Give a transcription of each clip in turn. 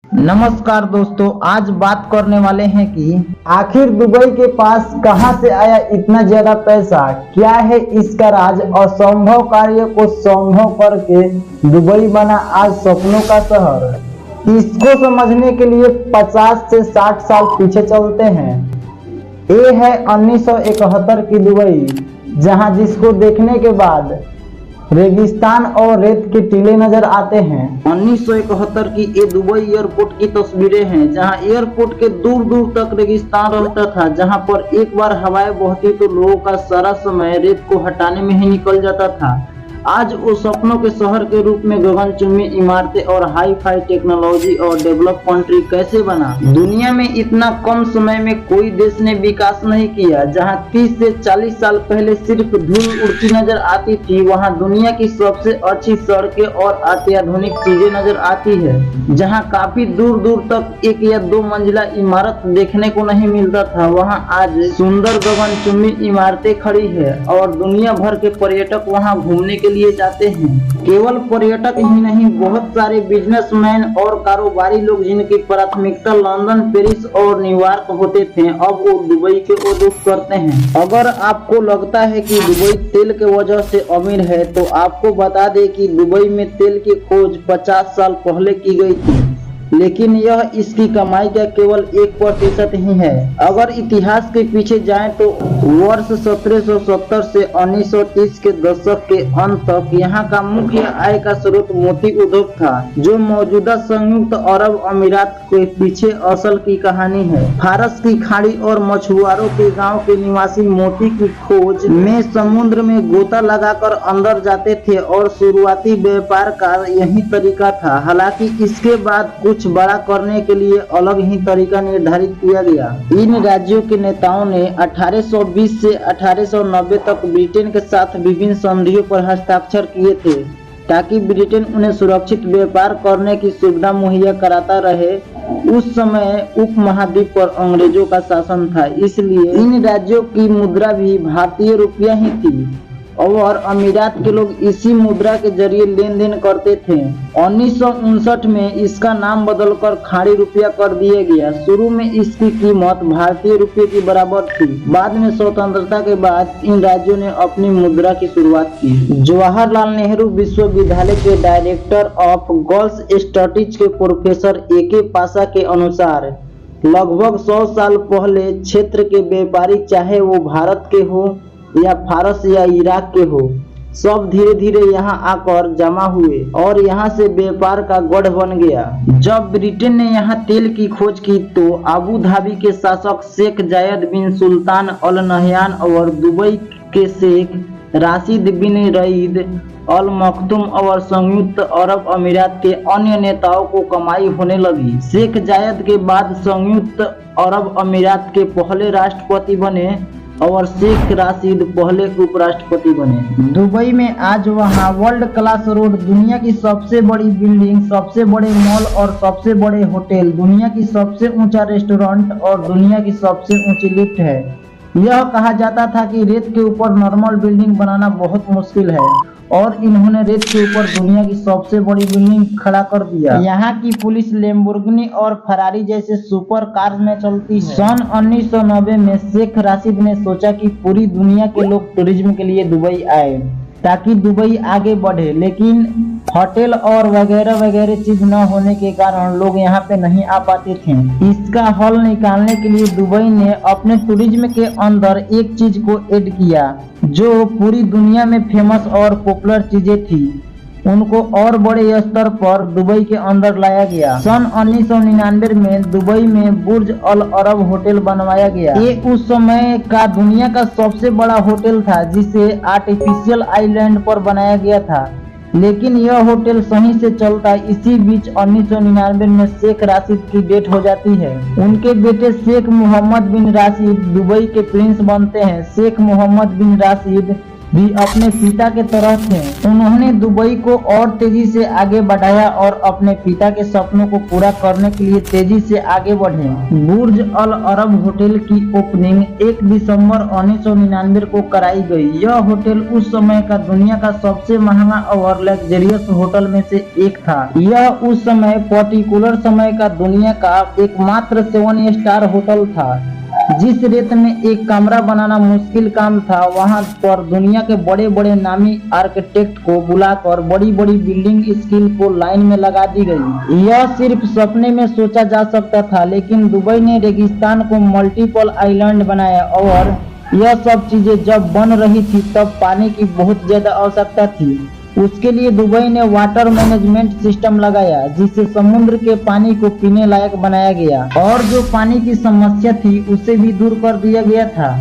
नमस्कार दोस्तों, आज बात करने वाले हैं कि आखिर दुबई के पास कहां से आया इतना ज्यादा पैसा, क्या है इसका राज। असंभव कार्य को संभव करके दुबई बना आज सपनों का शहर। इसको समझने के लिए 50 से 60 साल पीछे चलते हैं। ये है 1971 की दुबई, जहां जिसको देखने के बाद रेगिस्तान और रेत के टीले नजर आते हैं। 1971 की ये दुबई एयरपोर्ट की तस्वीरें हैं, जहां एयरपोर्ट के दूर दूर तक रेगिस्तान रहता था, जहां पर एक बार हवाएं बहती तो लोगों का सारा समय रेत को हटाने में ही निकल जाता था। आज वो सपनों के शहर के रूप में गगनचुंबी इमारतें और हाई फाई टेक्नोलॉजी और डेवलप कंट्री कैसे बना। दुनिया में इतना कम समय में कोई देश ने विकास नहीं किया। जहां 30 से 40 साल पहले सिर्फ धूल उड़ती नजर आती थी, वहां दुनिया की सबसे अच्छी सड़कें और अत्याधुनिक चीजें नजर आती है। जहां काफी दूर दूर तक एक या दो मंजिला इमारत देखने को नहीं मिलता था, वहां आज सुंदर गगनचुंबी इमारतें खड़ी है और दुनिया भर के पर्यटक वहां घूमने के लिए जाते हैं। केवल पर्यटक ही नहीं, बहुत सारे बिजनेसमैन और कारोबारी लोग जिनकी प्राथमिकता लंदन, पेरिस और न्यूयॉर्क होते थे, अब वो दुबई के रुख करते हैं। अगर आपको लगता है कि दुबई तेल के वजह से अमीर है, तो आपको बता दें कि दुबई में तेल की खोज 50 साल पहले की गई थी, लेकिन यह इसकी कमाई का केवल 1% ही है। अगर इतिहास के पीछे जाएं तो वर्ष 1770 से 1930 के दशक के अंत तक यहाँ का मुख्य आय का स्रोत मोती उद्योग था, जो मौजूदा संयुक्त अरब अमीरात के पीछे असल की कहानी है। फारस की खाड़ी और मछुआरों के गांव के निवासी मोती की खोज में समुद्र में गोता लगाकर अंदर जाते थे और शुरुआती व्यापार का यही तरीका था। हालांकि इसके बाद कुछ बड़ा करने के लिए अलग ही तरीका निर्धारित किया गया। इन राज्यों के नेताओं ने 1820 से 1890 तक ब्रिटेन के साथ विभिन्न संधियों पर हस्ताक्षर किए थे, ताकि ब्रिटेन उन्हें सुरक्षित व्यापार करने की सुविधा मुहैया कराता रहे। उस समय उपमहाद्वीप पर अंग्रेजों का शासन था, इसलिए इन राज्यों की मुद्रा भी भारतीय रुपया ही थी और अमीरात के लोग इसी मुद्रा के जरिए लेन देन करते थे। 1959 में इसका नाम बदलकर खाड़ी रुपया कर दिया गया। शुरू में इसकी कीमत भारतीय रुपये की बराबर थी। बाद में स्वतंत्रता के बाद इन राज्यों ने अपनी मुद्रा की शुरुआत की। जवाहरलाल नेहरू विश्वविद्यालय के डायरेक्टर ऑफ गर्ल्स स्टडीज के प्रोफेसर AK पासा के अनुसार लगभग 100 साल पहले क्षेत्र के व्यापारी, चाहे वो भारत के हो या फारस या इराक के हो, सब धीरे धीरे यहाँ आकर जमा हुए और यहाँ से व्यापार का गढ़ बन गया। जब ब्रिटेन ने यहाँ तेल की खोज की तो अबू धाबी के शासक शेख जायद बिन सुल्तान अल नहयान और दुबई के शेख राशिद बिन रईद अल मखदूम और संयुक्त अरब अमीरात के अन्य नेताओं को कमाई होने लगी। शेख जायद के बाद संयुक्त अरब अमीरात के पहले राष्ट्रपति बने और शेख राशिद पहले उपराष्ट्रपति बने। दुबई में आज वहाँ वर्ल्ड क्लास रोड, दुनिया की सबसे बड़ी बिल्डिंग, सबसे बड़े मॉल और सबसे बड़े होटल, दुनिया की सबसे ऊंचा रेस्टोरेंट और दुनिया की सबसे ऊंची लिफ्ट है। यह कहा जाता था कि रेत के ऊपर नॉर्मल बिल्डिंग बनाना बहुत मुश्किल है और इन्होंने रेत के ऊपर दुनिया की सबसे बड़ी बिल्डिंग खड़ा कर दिया। यहाँ की पुलिस लैम्बोर्गिनी और फरारी जैसे सुपर कार्स में चलती है। सन 1990 में शेख राशिद ने सोचा कि पूरी दुनिया के लोग टूरिज्म के लिए दुबई आए ताकि दुबई आगे बढ़े, लेकिन होटल और वगैरह वगैरह चीज न होने के कारण लोग यहाँ पे नहीं आ पाते थे। इसका हल निकालने के लिए दुबई ने अपने टूरिज्म के अंदर एक चीज को ऐड किया जो पूरी दुनिया में फेमस और पॉपुलर चीजें थी, उनको और बड़े स्तर पर दुबई के अंदर लाया गया। सन 1999 में दुबई में बुर्ज अल अरब होटल बनवाया गया। ये उस समय का दुनिया का सबसे बड़ा होटल था, जिसे आर्टिफिशियल आइलैंड पर बनाया गया था, लेकिन यह होटल सही से चलता। इसी बीच 1999 में शेख राशिद की डेथ हो जाती है। उनके बेटे शेख मोहम्मद बिन राशिद दुबई के प्रिंस बनते हैं। शेख मोहम्मद बिन राशिद भी अपने पिता के तरह थे। उन्होंने दुबई को और तेजी से आगे बढ़ाया और अपने पिता के सपनों को पूरा करने के लिए तेजी से आगे बढ़े। बुर्ज अल अरब होटल की ओपनिंग 1 दिसंबर 1999 को कराई गई। यह होटल उस समय का दुनिया का सबसे महंगा और लग्जरियस होटल में से एक था। यह उस समय पर्टिकुलर समय का दुनिया का एकमात्र 7 स्टार होटल था। जिस रेत में एक कमरा बनाना मुश्किल काम था, वहां पर दुनिया के बड़े बड़े नामी आर्किटेक्ट को बुलाकर बड़ी बड़ी बिल्डिंग स्किल को लाइन में लगा दी गई। यह सिर्फ सपने में सोचा जा सकता था, लेकिन दुबई ने रेगिस्तान को मल्टीपल आइलैंड बनाया और यह सब चीजें जब बन रही थी तब पानी की बहुत ज्यादा आवश्यकता थी। उसके लिए दुबई ने वाटर मैनेजमेंट सिस्टम लगाया, जिससे समुद्र के पानी को पीने लायक बनाया गया और जो पानी की समस्या थी उसे भी दूर कर दिया गया था।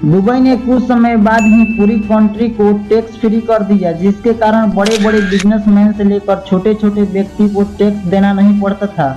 दुबई ने कुछ समय बाद ही पूरी कंट्री को टैक्स फ्री कर दिया, जिसके कारण बड़े बड़े बिजनेसमैन से लेकर छोटे छोटे व्यक्ति को टैक्स देना नहीं पड़ता था,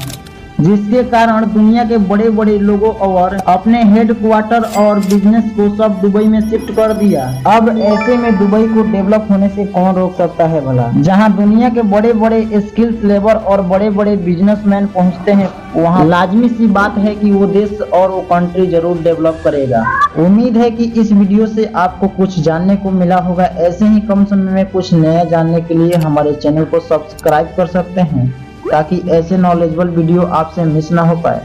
जिसके कारण दुनिया के बड़े बड़े लोगों और अपने हेडक्वार्टर और बिजनेस को सब दुबई में शिफ्ट कर दिया। अब ऐसे में दुबई को डेवलप होने से कौन रोक सकता है भला। जहां दुनिया के बड़े बड़े स्किल्स लेबर और बड़े बड़े बिजनेसमैन पहुंचते हैं, वहां लाजमी सी बात है कि वो देश और वो कंट्री जरूर डेवलप करेगा। उम्मीद है कि इस वीडियो से आपको कुछ जानने को मिला होगा। ऐसे ही कम समय में कुछ नया जानने के लिए हमारे चैनल को सब्सक्राइब कर सकते हैं, ताकि ऐसे नॉलेजेबल वीडियो आपसे मिस ना हो पाए।